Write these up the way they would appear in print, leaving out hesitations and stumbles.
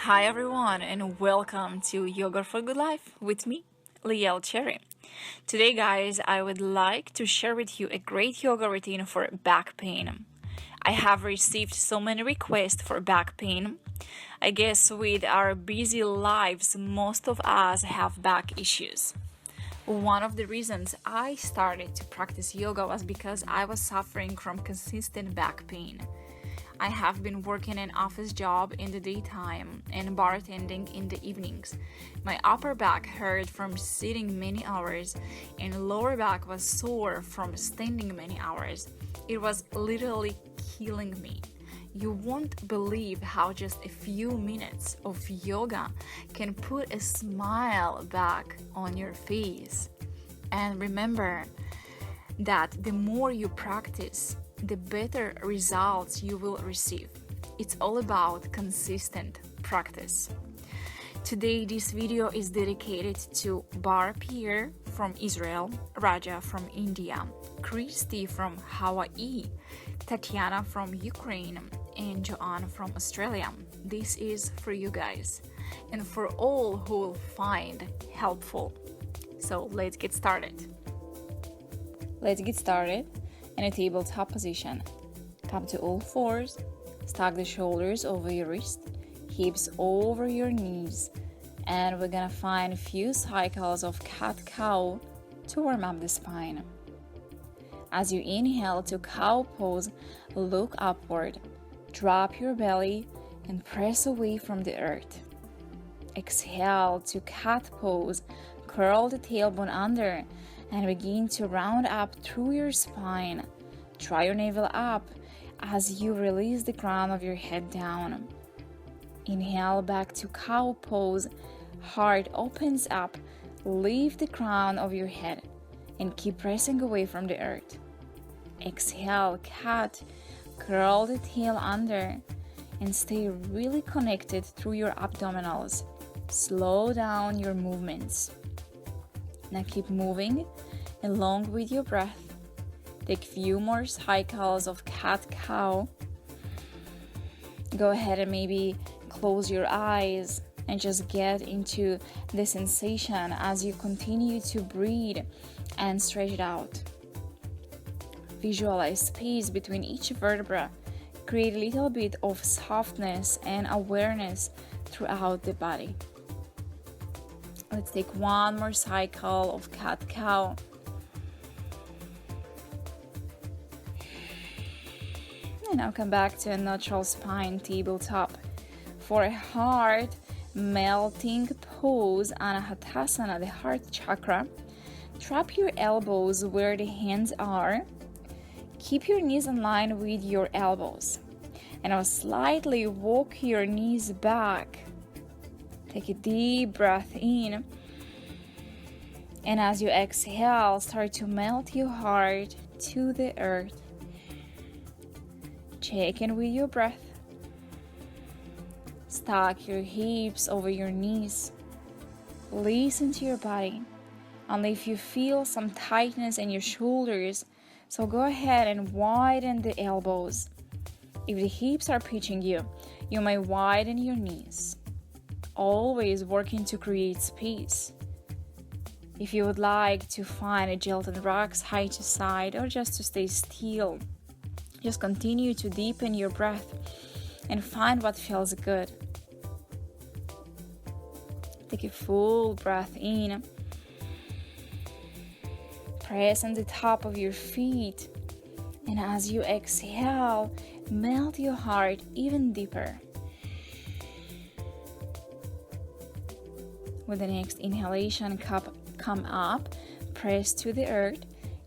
Hi everyone and welcome to Yoga for Good Life with me, Liel Cheri. Today guys, I would like to share with you a great yoga routine for back pain. I have received so many requests for back pain. I guess with our busy lives, most of us have back issues. One of the reasons I started to practice yoga was because I was suffering from consistent back pain. I have been working an office job in the daytime and bartending in the evenings. My upper back hurt from sitting many hours and lower back was sore from standing many hours. It was literally killing me. You won't believe how just a few minutes of yoga can put a smile back on your face. And remember that the more you practice, the better results you will receive. It's all about consistent practice. Today, this video is dedicated to Bar Pierre from Israel, Raja from India, Christy from Hawaii, Tatiana from Ukraine, and Joanne from Australia. This is for you guys and for all who will find helpful. So let's get started. In a tabletop position. Come to all fours, stack the shoulders over your wrist, hips over your knees, and we're gonna find a few cycles of cat-cow to warm up the spine. As you inhale to cow pose, look upward, drop your belly, and press away from the earth. Exhale to cat pose, curl the tailbone under, and begin to round up through your spine. Try your navel up as you release the crown of your head down. Inhale back to cow pose. Heart opens up. Lift the crown of your head and keep pressing away from the earth. Exhale, cat. Curl the tail under and stay really connected through your abdominals. Slow down your movements. Now keep moving along with your breath. Take a few more cycles of cat-cow. Go ahead and maybe close your eyes and just get into the sensation as you continue to breathe and stretch it out. Visualize space between each vertebra. Create a little bit of softness and awareness throughout the body. Let's take one more cycle of cat-cow. And now come back to a neutral spine tabletop. For a heart melting pose, Anahatasana, the heart chakra, drop your elbows where the hands are. Keep your knees in line with your elbows. And now slightly walk your knees back. Take a deep breath in. And as you exhale, start to melt your heart to the earth. Check in with your breath. Stack your hips over your knees. Listen to your body. And if you feel some tightness in your shoulders, so go ahead and widen the elbows. If the hips are pinching you, you may widen your knees. Always working to create space. If you would like to find a gelatin rocks side to side or just to stay still, just continue to deepen your breath and find what feels good. Take a full breath in. Press on the top of your feet. And as you exhale, melt your heart even deeper. With the next inhalation, come up, press to the earth,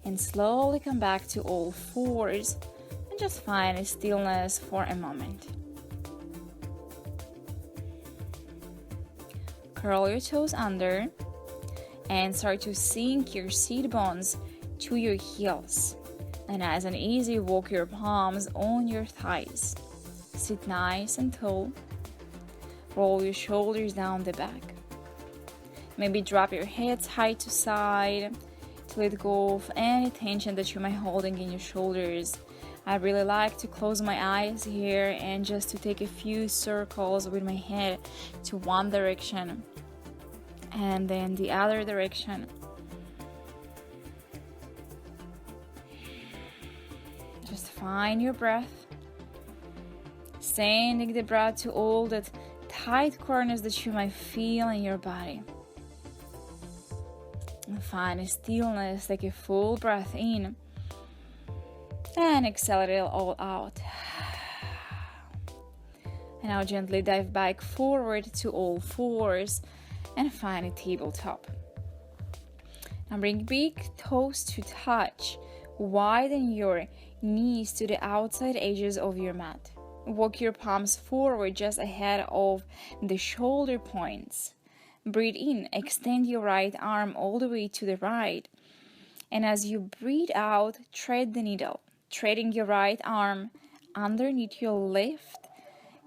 and slowly come back to all fours, and just find a stillness for a moment. Curl your toes under, and start to sink your seat bones to your heels. And as an easy, walk your palms on your thighs. Sit nice and tall. Roll your shoulders down the back. Maybe drop your head side to side to let go of any tension that you might be holding in your shoulders I really like to close my eyes here and just to take a few circles with my head to one direction and then the other direction. Just find your breath, sending the breath to all the tight corners that you might feel in your body. And find a stillness, take a full breath in and exhale it all out. And now gently dive back forward to all fours and find a tabletop. Now bring big toes to touch. Widen your knees to the outside edges of your mat. Walk your palms forward just ahead of the shoulder points. Breathe in, extend your right arm all the way to the right. And as you breathe out, thread the needle, threading your right arm underneath your left.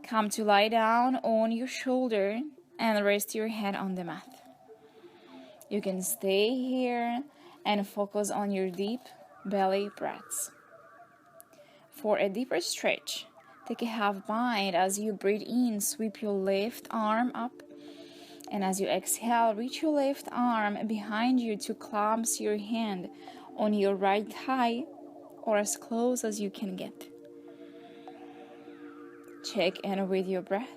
Come to lie down on your shoulder and rest your head on the mat. You can stay here and focus on your deep belly breaths. For a deeper stretch, take a half bind. As you breathe in, sweep your left arm up. And as you exhale, reach your left arm behind you to clasp your hand on your right thigh or as close as you can get. Check in with your breath.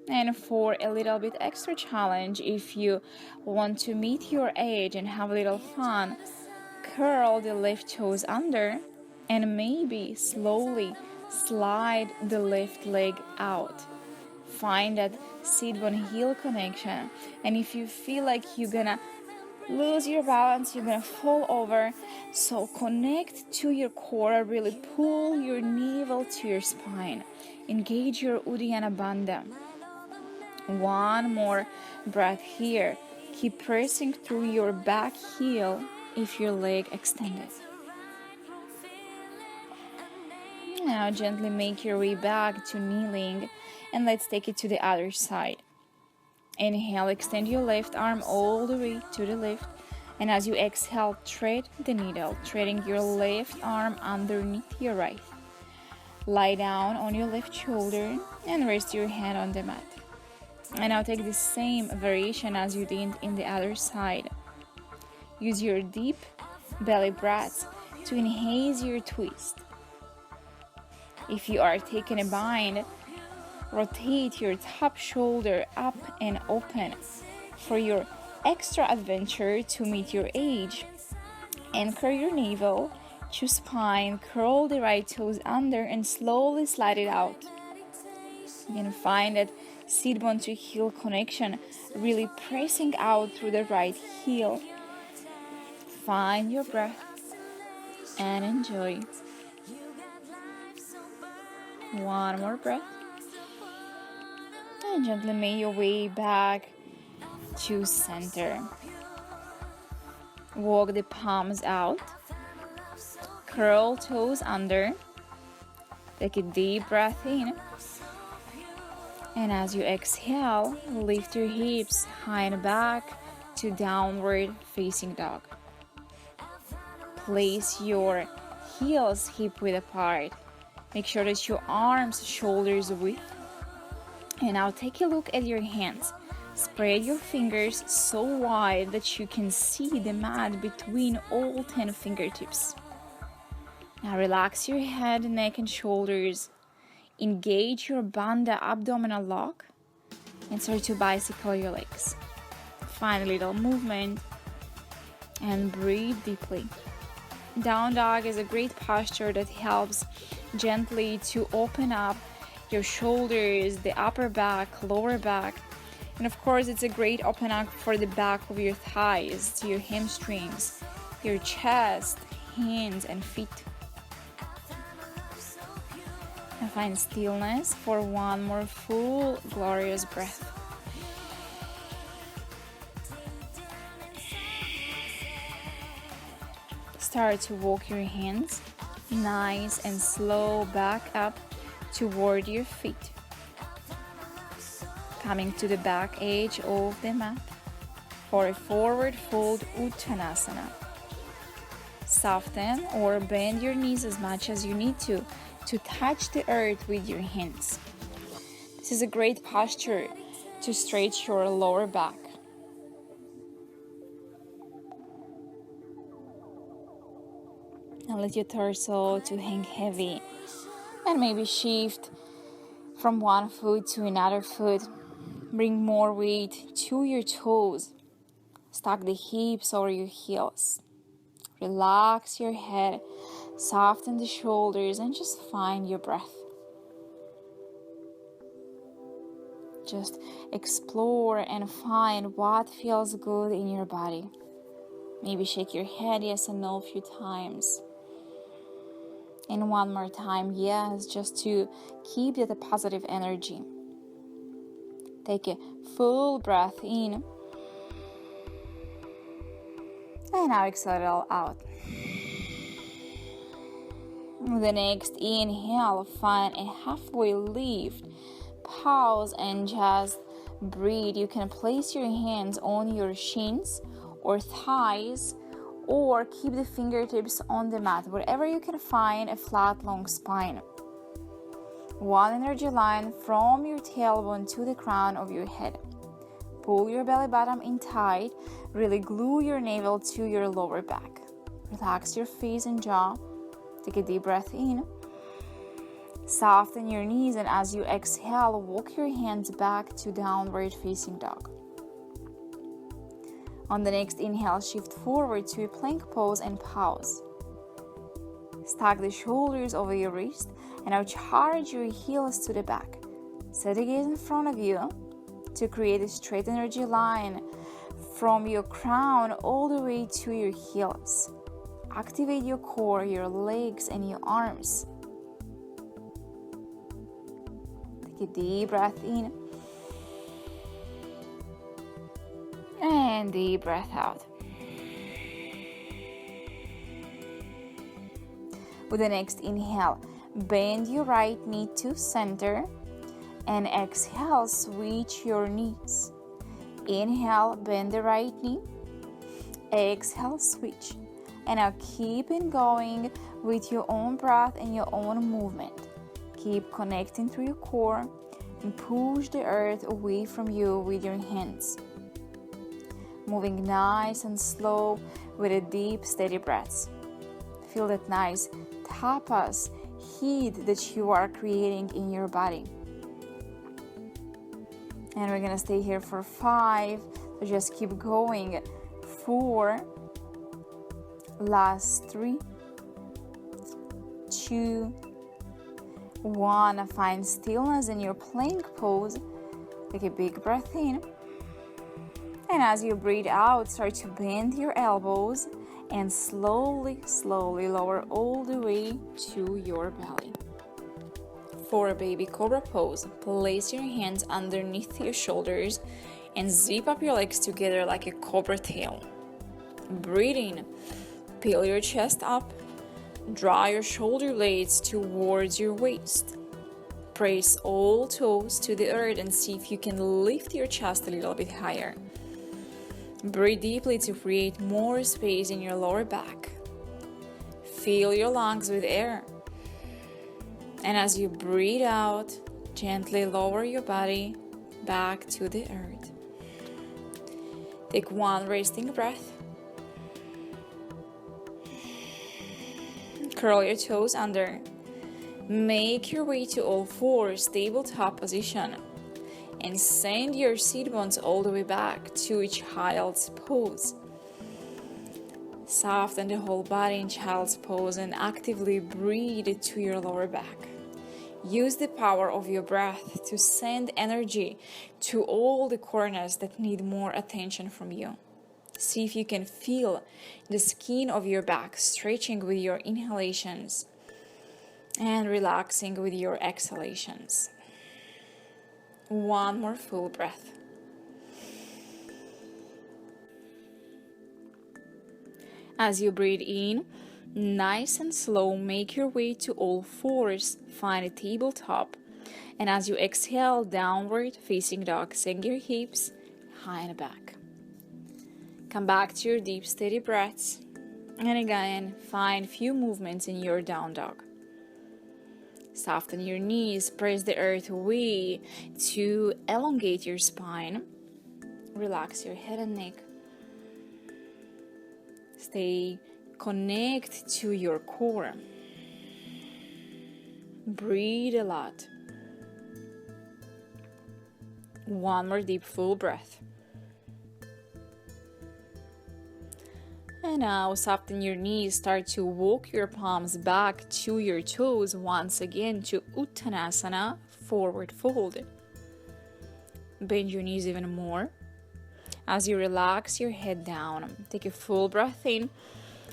And for a little bit extra challenge, if you want to meet your age and have a little fun, curl the left toes under and maybe slowly slide the left leg out. Find that sit bone heel connection, and if you feel like you're gonna lose your balance, you're gonna fall over, so connect to your core, really pull your navel to your spine, engage your Uddiyana Bandha. One more breath here. Keep pressing through your back heel if your leg extended. Now gently make your way back to kneeling, and let's take it to the other side. Inhale, extend your left arm all the way to the left, and as you exhale, thread the needle, threading your left arm underneath your right. Lie down on your left shoulder and rest your hand on the mat. And now take the same variation as you did in the other side. Use your deep belly breaths to enhance your twist. If you are taking a bind, rotate your top shoulder up and open. For your extra adventure to meet your age, anchor your navel to spine, curl the right toes under and slowly slide it out. You can find that sit bone to heel connection, really pressing out through the right heel. Find your breath and enjoy. One more breath. And gently make your way back to center. Walk the palms out. Curl toes under. Take a deep breath in. And as you exhale, lift your hips high and back to downward facing dog. Place your heels hip width apart. Make sure that your arms, shoulders width. And now take a look at your hands. Spread your fingers so wide that you can see the mat between all 10 fingertips. Now relax your head, neck and shoulders. Engage your Bandha abdominal lock and start to bicycle your legs. Find a little movement and breathe deeply. Down dog is a great posture that helps gently to open up your shoulders, the upper back, lower back. And of course, it's a great open up for the back of your thighs, your hamstrings, your chest, hands and feet. And find stillness for one more full, glorious breath. Start to walk your hands nice and slow back up toward your feet. Coming to the back edge of the mat for a forward fold Uttanasana. Soften or bend your knees as much as you need to touch the earth with your hands. This is a great posture to stretch your lower back. And let your torso to hang heavy. And maybe shift from one foot to another foot. Bring more weight to your toes. Stack the hips over your heels. Relax your head. Soften the shoulders and just find your breath. Just explore and find what feels good in your body. Maybe shake your head yes and no a few times. And one more time, yes, just to keep that positive energy. Take a full breath in. And now exhale it all out. The next inhale, find a halfway lift. Pause and just breathe. You can place your hands on your shins or thighs, or keep the fingertips on the mat, wherever you can find a flat, long spine. One energy line from your tailbone to the crown of your head. Pull your belly button in tight. Really glue your navel to your lower back. Relax your face and jaw. Take a deep breath in. Soften your knees, and as you exhale, walk your hands back to downward facing dog. On the next inhale, shift forward to a plank pose and pause. Stack the shoulders over your wrist and now charge your heels to the back. Set the gaze in front of you to create a straight energy line from your crown all the way to your heels. Activate your core, your legs, and your arms. Take a deep breath in. And deep breath out. With the next inhale, bend your right knee to center. And exhale, switch your knees. Inhale, bend the right knee. Exhale, switch. And now keep it going with your own breath and your own movement. Keep connecting through your core and push the earth away from you with your hands. Moving nice and slow with a deep, steady breath. Feel that nice tapas heat that you are creating in your body. And we're gonna stay here for 5. So just keep going. 4. Last 3. 2. 1. Find stillness in your plank pose. Take a big breath in. And as you breathe out, start to bend your elbows and slowly, slowly lower all the way to your belly. For a baby cobra pose, place your hands underneath your shoulders and zip up your legs together like a cobra tail. Breathe in, peel your chest up, draw your shoulder blades towards your waist. Press all toes to the earth and see if you can lift your chest a little bit higher. Breathe deeply to create more space in your lower back. Fill your lungs with air. And as you breathe out, gently lower your body back to the earth. Take one resting breath. Curl your toes under. Make your way to all fours, tabletop position. And send your seat bones all the way back to child's pose. Soften the whole body in child's pose and actively breathe to your lower back. Use the power of your breath to send energy to all the corners that need more attention from you. See if you can feel the skin of your back stretching with your inhalations and relaxing with your exhalations. One more full breath. As you breathe in, nice and slow, make your way to all fours, find a tabletop. And as you exhale, downward facing dog, sink your hips high and back. Come back to your deep, steady breaths. And again, find few movements in your down dog. Soften your knees, press the earth away to elongate your spine. Relax your head and neck. Stay connected to your core. Breathe a lot. One more deep full breath. And now soften your knees, start to walk your palms back to your toes once again to Uttanasana, forward fold. Bend your knees even more. As you relax your head down, take a full breath in,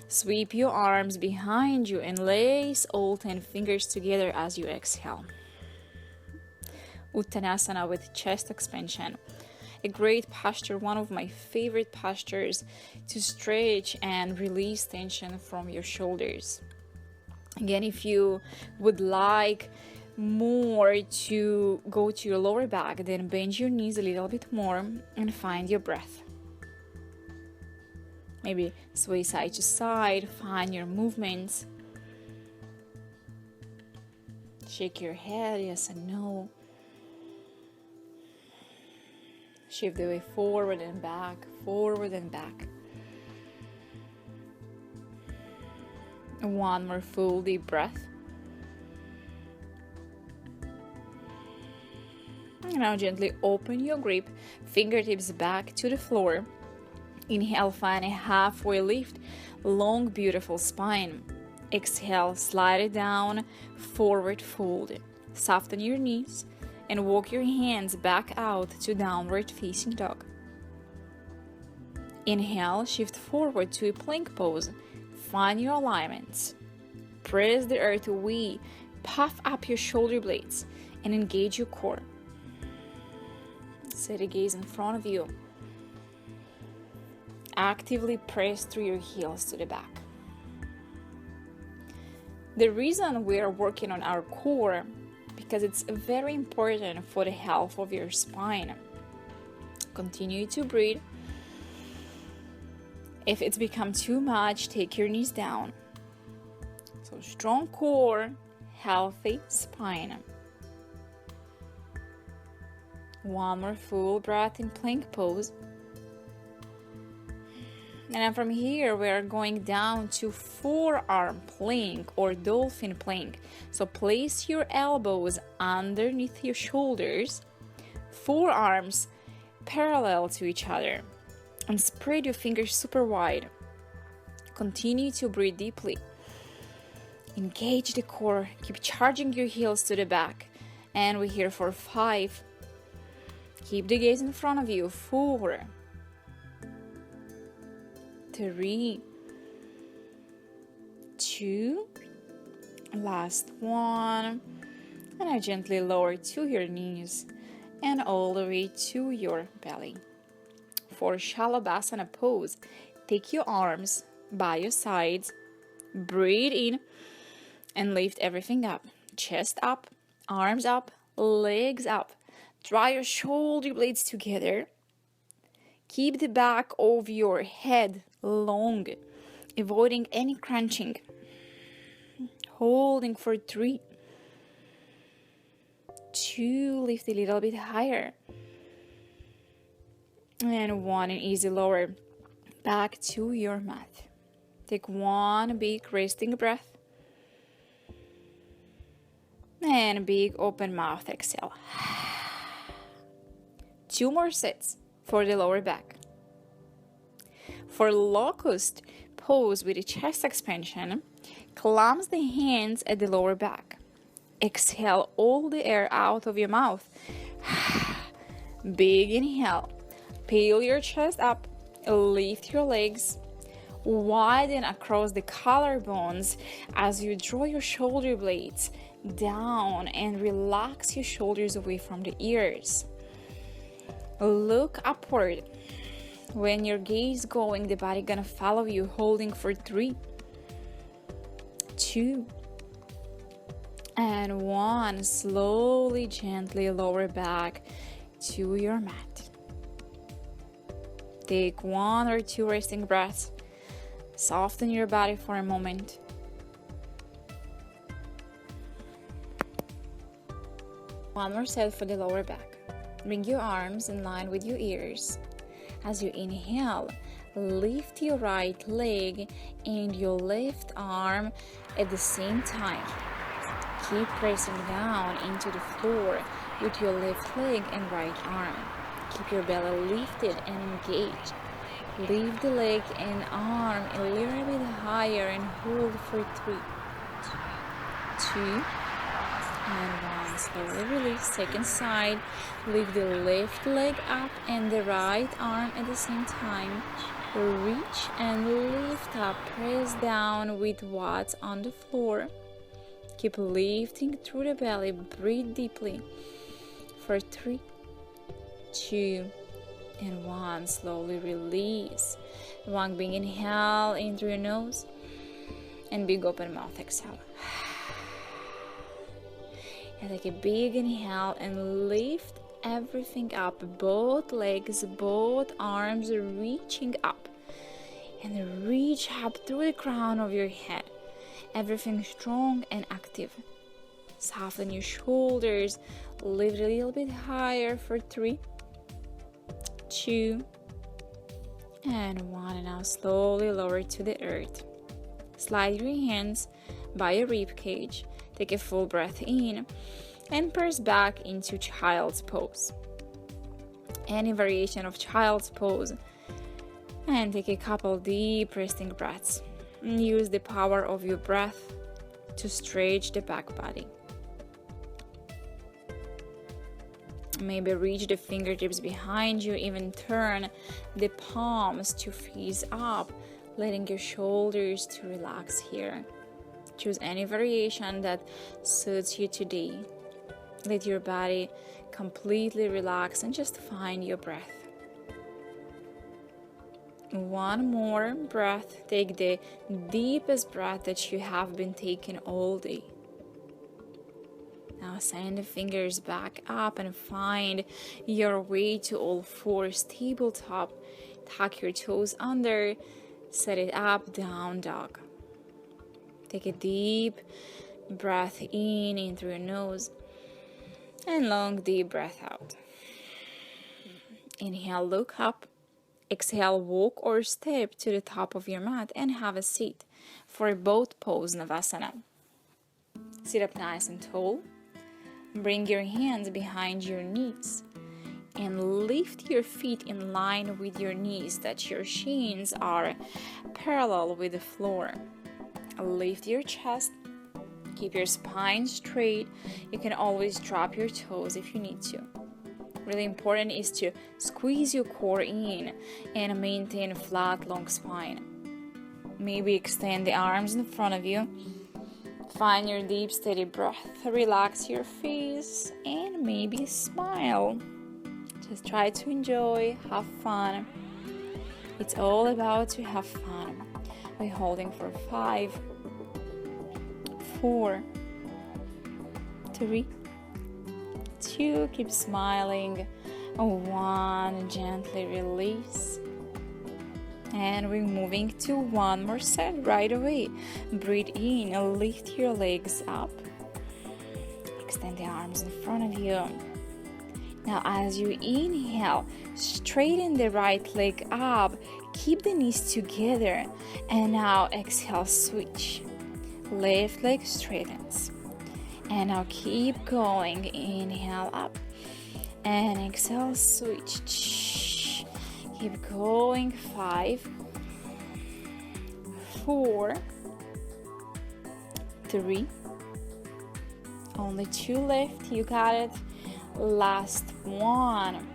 sweep your arms behind you and lace all 10 fingers together as you exhale. Uttanasana with chest expansion. A great posture, one of my favorite postures to stretch and release tension from your shoulders. Again, if you would like more to go to your lower back, then bend your knees a little bit more and find your breath. Maybe sway side to side, find your movements. Shake your head, yes and no. Shift the way forward and back, forward and back. One more full deep breath. And now gently open your grip, fingertips back to the floor. Inhale, find a halfway lift, long, beautiful spine. Exhale, slide it down, forward fold. Soften your knees and walk your hands back out to downward facing dog. Inhale, shift forward to a plank pose. Find your alignments. Press the earth away, puff up your shoulder blades and engage your core. Set a gaze in front of you. Actively press through your heels to the back. The reason we are working on our core because it's very important for the health of your spine. Continue to breathe. If it's become too much, take your knees down. So strong core, healthy spine. One more full breath in plank pose. And then from here, we are going down to forearm plank or dolphin plank. So place your elbows underneath your shoulders, forearms parallel to each other, and spread your fingers super wide. Continue to breathe deeply. Engage the core, keep charging your heels to the back. And we're here for 5. Keep the gaze in front of you. 4, 3, 2, last one, and I gently lower to your knees and all the way to your belly. For Shalabhasana pose, take your arms by your sides, breathe in and lift everything up. Chest up, arms up, legs up. Draw your shoulder blades together. Keep the back of your head long, avoiding any crunching. Holding for 3, 2, lift a little bit higher. And 1, and easy lower back to your mat. Take 1 big resting breath. And big open mouth exhale. 2 more sets for the lower back. For Locust pose with a chest expansion, clamp the hands at the lower back. Exhale all the air out of your mouth. Big inhale. Peel your chest up. Lift your legs. Widen across the collarbones as you draw your shoulder blades down and relax your shoulders away from the ears. Look upward. When your gaze going, the body gonna follow you, holding for 3, 2, and 1. Slowly, gently lower back to your mat. Take 1 or 2 resting breaths. Soften your body for a moment. One more set for the lower back. Bring your arms in line with your ears. As you inhale, lift your right leg and your left arm at the same time. Keep pressing down into the floor with your left leg and right arm. Keep your belly lifted and engaged. Lift the leg and arm a little bit higher and hold for 3, 2, and 1. Slowly release. Second side. Lift the left leg up and the right arm at the same time. Reach and lift up. Press down with what's on the floor. Keep lifting through the belly. Breathe deeply. For 3, 2, and 1. Slowly release. One big inhale in through your nose and big open mouth exhale. And take a big inhale and lift everything up. Both legs, both arms reaching up. And reach up through the crown of your head. Everything strong and active. Soften your shoulders. Lift a little bit higher for 3, 2, and 1. And now slowly lower to the earth. Slide your hands by your rib cage. Take a full breath in and press back into child's pose. Any variation of child's pose. And take a couple deep resting breaths. Use the power of your breath to stretch the back body. Maybe reach the fingertips behind you, even turn the palms to face up, letting your shoulders to relax here. Choose any variation that suits you today. Let your body completely relax and just find your breath. One more breath. Take the deepest breath that you have been taking all day. Now send the fingers back up and find your way to all fours, tabletop. Tuck your toes under, set it up, down dog. Take a deep breath in through your nose and long deep breath out. Inhale, look up. Exhale, walk or step to the top of your mat and have a seat for both pose Navasana. Sit up nice and tall. Bring your hands behind your knees and lift your feet in line with your knees, that your shins are parallel with the floor. Lift your chest. Keep your spine straight. You can always drop your toes if you need to. Really important is to squeeze your core in and maintain a flat, long spine. Maybe extend the arms in front of you. Find your deep, steady breath. Relax your face and maybe smile. Just try to enjoy, have fun. It's all about to have fun. We're holding for 5, 4, 3, 2. Keep smiling. 1. Gently release. And we're moving to one more set right away. Breathe in, lift your legs up. Extend the arms in front of you. Now as you inhale, straighten the right leg up. Keep the knees together. And now exhale, switch. Left leg straightens. And now keep going. Inhale up. And exhale, switch. Keep going. 5, 4, 3. Only 2 left. You got it. Last one.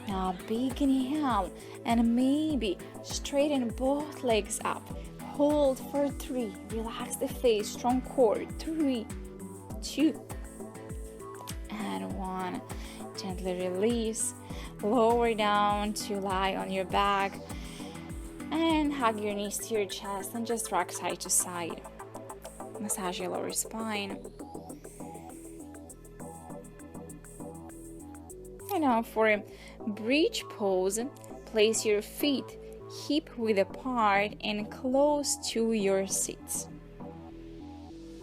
Now big inhale. And maybe straighten both legs up. Hold for 3. Relax the face. Strong core. 3, 2, and 1. Gently release. Lower down to lie on your back. And hug your knees to your chest and just rock side to side. Massage your lower spine. And now for a bridge pose, place your feet hip width apart and close to your seats.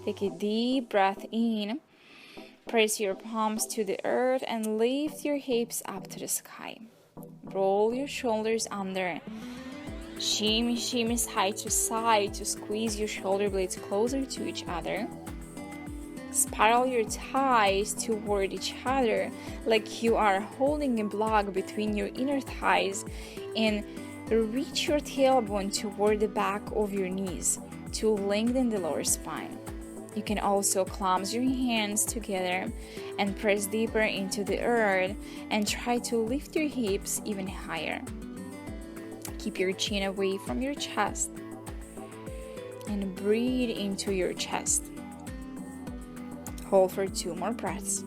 Take a deep breath in. Press your palms to the earth and lift your hips up to the sky. Roll your shoulders under. Shimmy, shimmy side to side to squeeze your shoulder blades closer to each other. Spiral your thighs toward each other like you are holding a block between your inner thighs, and reach your tailbone toward the back of your knees to lengthen the lower spine. You can also clasp your hands together and press deeper into the earth and try to lift your hips even higher. Keep your chin away from your chest and breathe into your chest. Hold for 2 more breaths.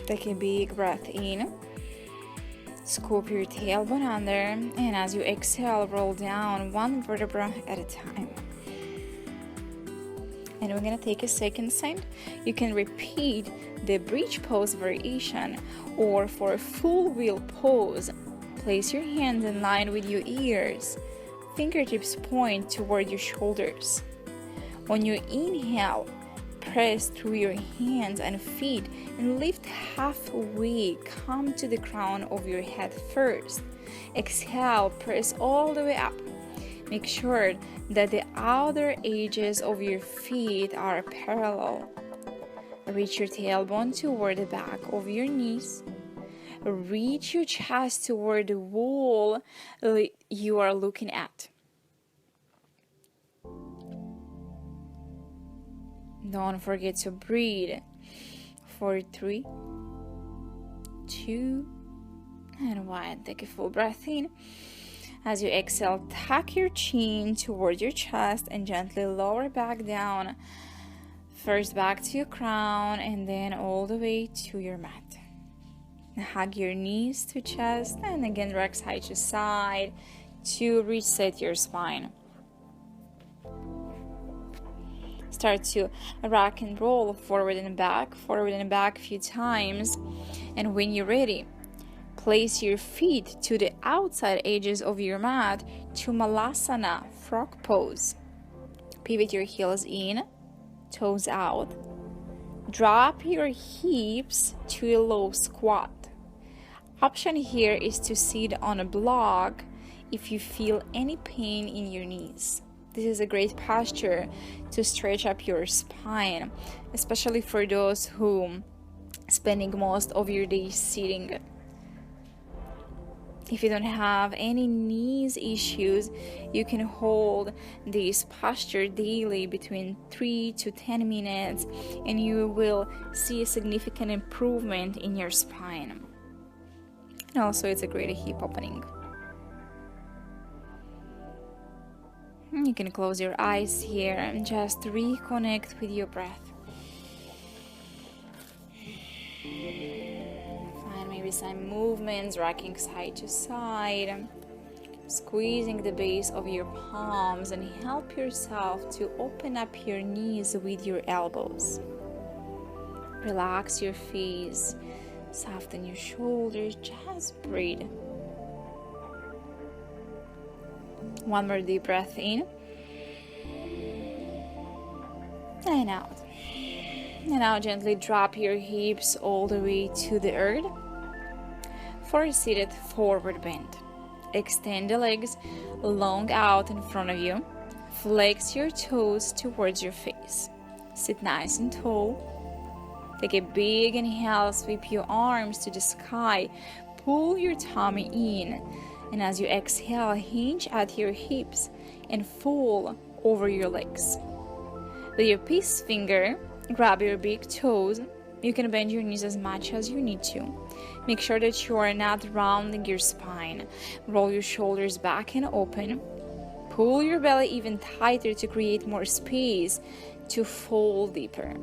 Take a big breath in. Scoop your tailbone under, and as you exhale, roll down 1 vertebra at a time. And we're going to take a second side. You can repeat the bridge pose variation, or for a full wheel pose, place your hands in line with your ears. Fingertips point toward your shoulders. When you inhale, press through your hands and feet and lift halfway. Come to the crown of your head first. Exhale, press all the way up. Make sure that the outer edges of your feet are parallel. Reach your tailbone toward the back of your knees. Reach your chest toward the wall you are looking at. Don't forget to breathe for 3, 2, and 1. Take a full breath in. As you exhale, tuck your chin toward your chest and gently lower back down. First back to your crown and then all the way to your mat. Hug your knees to chest and again rock side to side to reset your spine. Start to rock and roll forward and back a few times. And when you're ready, place your feet to the outside edges of your mat to Malasana, frog pose. Pivot your heels in, toes out. Drop your hips to a low squat. Option here is to sit on a block if you feel any pain in your knees. This is a great posture to stretch up your spine, especially for those who spending most of your day sitting. If you don't have any knees issues, you can hold this posture daily between 3 to 10 minutes and you will see a significant improvement in your spine. And also it's a great hip opening. You can close your eyes here and just reconnect with your breath. Find maybe some movements, rocking side to side, squeezing the base of your palms, and help yourself to open up your knees with your elbows. Relax your face, soften your shoulders, just breathe. One more deep breath in and out. And now gently drop your hips all the way to the earth for a seated forward bend. Extend the legs long out in front of you. Flex your toes towards your face. Sit nice and tall. Take a big inhale, sweep your arms to the sky. Pull your tummy in. And as you exhale, hinge at your hips and fall over your legs. With your peace finger, grab your big toes. You can bend your knees as much as you need to. Make sure that you are not rounding your spine. Roll your shoulders back and open. Pull your belly even tighter to create more space to fall deeper.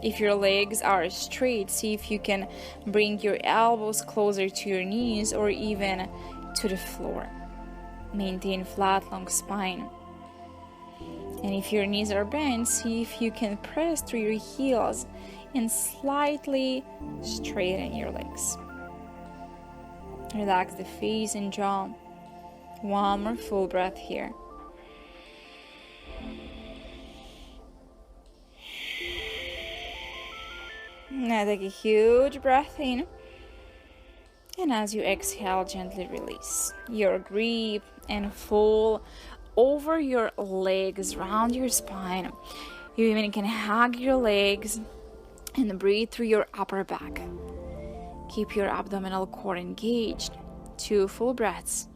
If your legs are straight, see if you can bring your elbows closer to your knees or even to the floor. Maintain flat, long spine. And if your knees are bent, see if you can press through your heels and slightly straighten your legs. Relax the face and jaw. One more full breath here. Now take a huge breath in. And as you exhale, gently release your grip and fall over your legs, round your spine. You even can hug your legs and breathe through your upper back. Keep your abdominal core engaged. 2 full breaths.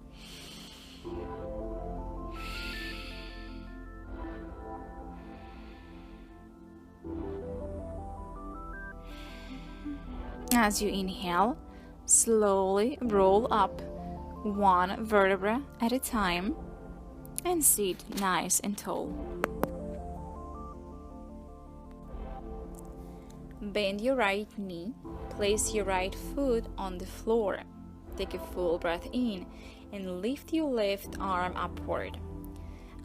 As you inhale, slowly roll up 1 vertebra at a time and sit nice and tall. Bend your right knee, place your right foot on the floor. Take a full breath in and lift your left arm upward.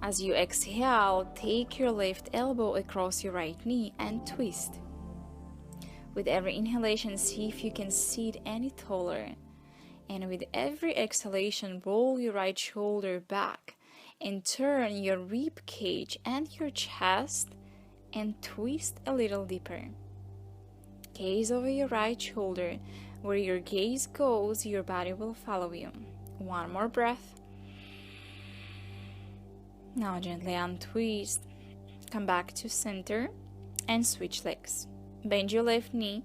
As you exhale, take your left elbow across your right knee and twist. With every inhalation, see if you can sit any taller. And with every exhalation, roll your right shoulder back and turn your rib cage and your chest and twist a little deeper. Gaze over your right shoulder. Where your gaze goes, your body will follow you. 1 more breath. Now gently untwist. Come back to center and switch legs. Bend your left knee.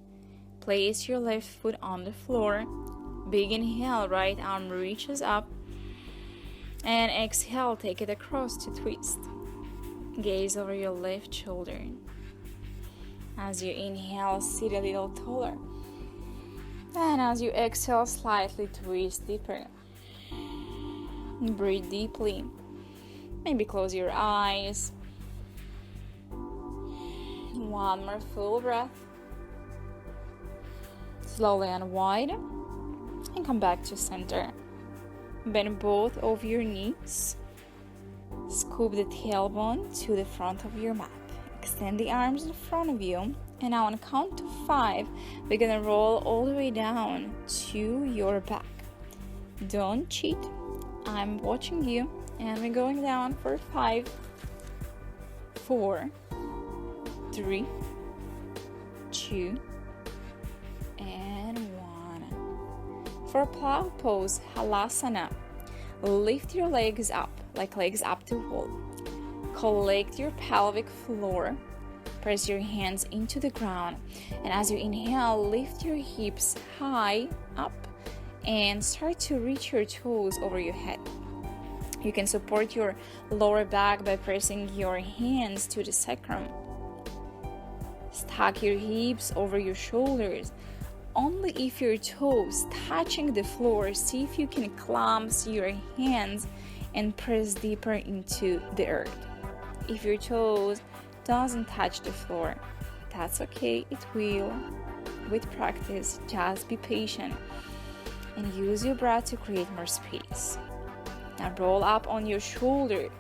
Place your left foot on the floor. Big inhale, right arm reaches up. And exhale, take it across to twist. Gaze over your left shoulder. As you inhale, sit a little taller. And as you exhale, slightly twist deeper. Breathe deeply. Maybe close your eyes. 1 more full breath. Slowly unwind and come back to center. Bend both of your knees. Scoop the tailbone to the front of your mat. Extend the arms in front of you. And now on count to 5, we're gonna roll all the way down to your back. Don't cheat. I'm watching you. And we're going down for 5, 4, 3, 2, and 1. For plow pose, halasana. Lift your legs up, like legs up to wall. Collect your pelvic floor. Press your hands into the ground. And as you inhale, lift your hips high up and start to reach your toes over your head. You can support your lower back by pressing your hands to the sacrum. Stack your hips over your shoulders. Only if your toes touching the floor, see if you can clasp your hands and press deeper into the earth. If your toes doesn't touch the floor, that's okay, it will. With practice, just be patient and use your breath to create more space. Now roll up on your shoulders.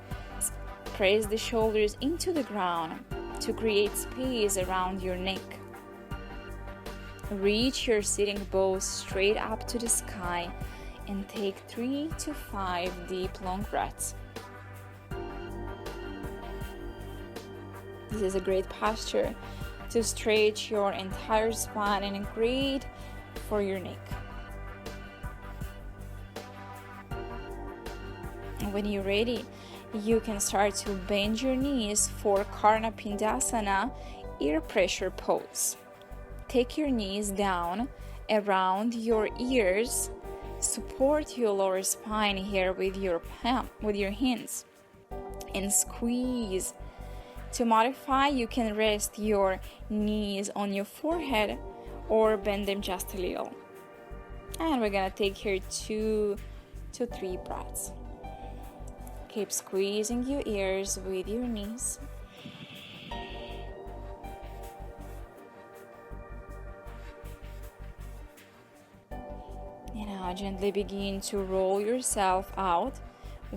Press the shoulders into the ground to create space around your neck. Reach your sitting bones straight up to the sky and take 3 to 5 deep long breaths. This is a great posture to stretch your entire spine and great for your neck. When you're ready, you can start to bend your knees for Karna Pindasana, ear pressure pose. Take your knees down around your ears. Support your lower spine here with your hands and squeeze. To modify, you can rest your knees on your forehead or bend them just a little. And we're gonna take here 2 to 3 breaths. Keep squeezing your ears with your knees. And now gently begin to roll yourself out,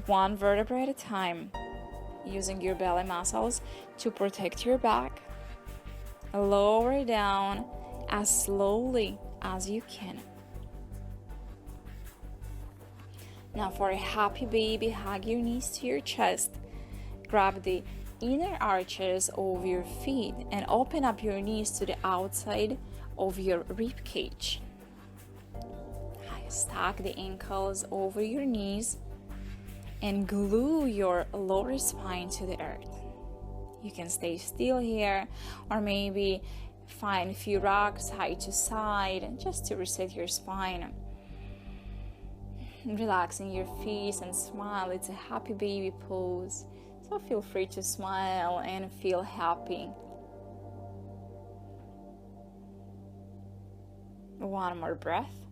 1 vertebra at a time. using your belly muscles to protect your back. Lower down as slowly as you can. Now for a happy baby, hug your knees to your chest. Grab the inner arches of your feet and open up your knees to the outside of your rib cage. Stack the ankles over your knees and glue your lower spine to the earth. You can stay still here, or maybe find a few rocks side to side just to reset your spine. Relaxing your face and smile. It's a happy baby pose, so feel free to smile and feel happy. One more breath.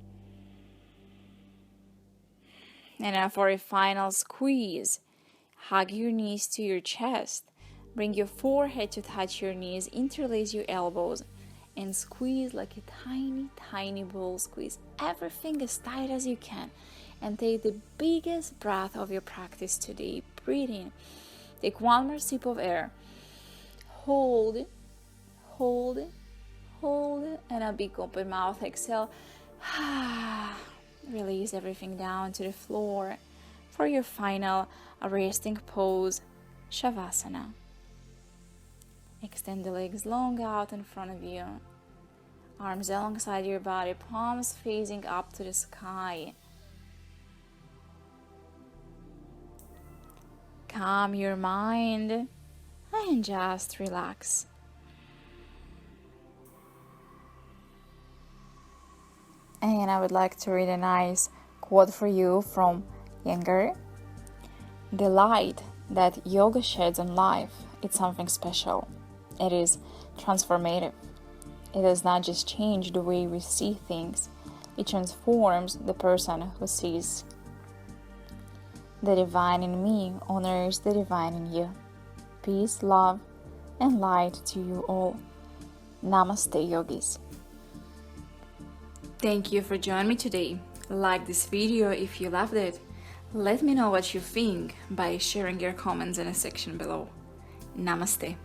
And now for a final squeeze, hug your knees to your chest. Bring your forehead to touch your knees, interlace your elbows, and squeeze like a tiny, tiny ball. Squeeze everything as tight as you can. And take the biggest breath of your practice today. Breathe in. Take one more sip of air. Hold, hold, hold, and a big open mouth. Exhale. Release everything down to the floor for your final resting pose, Shavasana. Extend the legs long out in front of you. Arms alongside your body, palms facing up to the sky. Calm your mind and just relax. And I would like to read a nice quote for you from Yogi. The light that yoga sheds on life, it's something special. It is transformative. It does not just change the way we see things, it transforms the person who sees. The divine in me honors the divine in you. Peace, love, and light to you all. Namaste, yogis. Thank you for joining me today. Like this video if you loved it. Let me know what you think by sharing your comments in the section below. Namaste.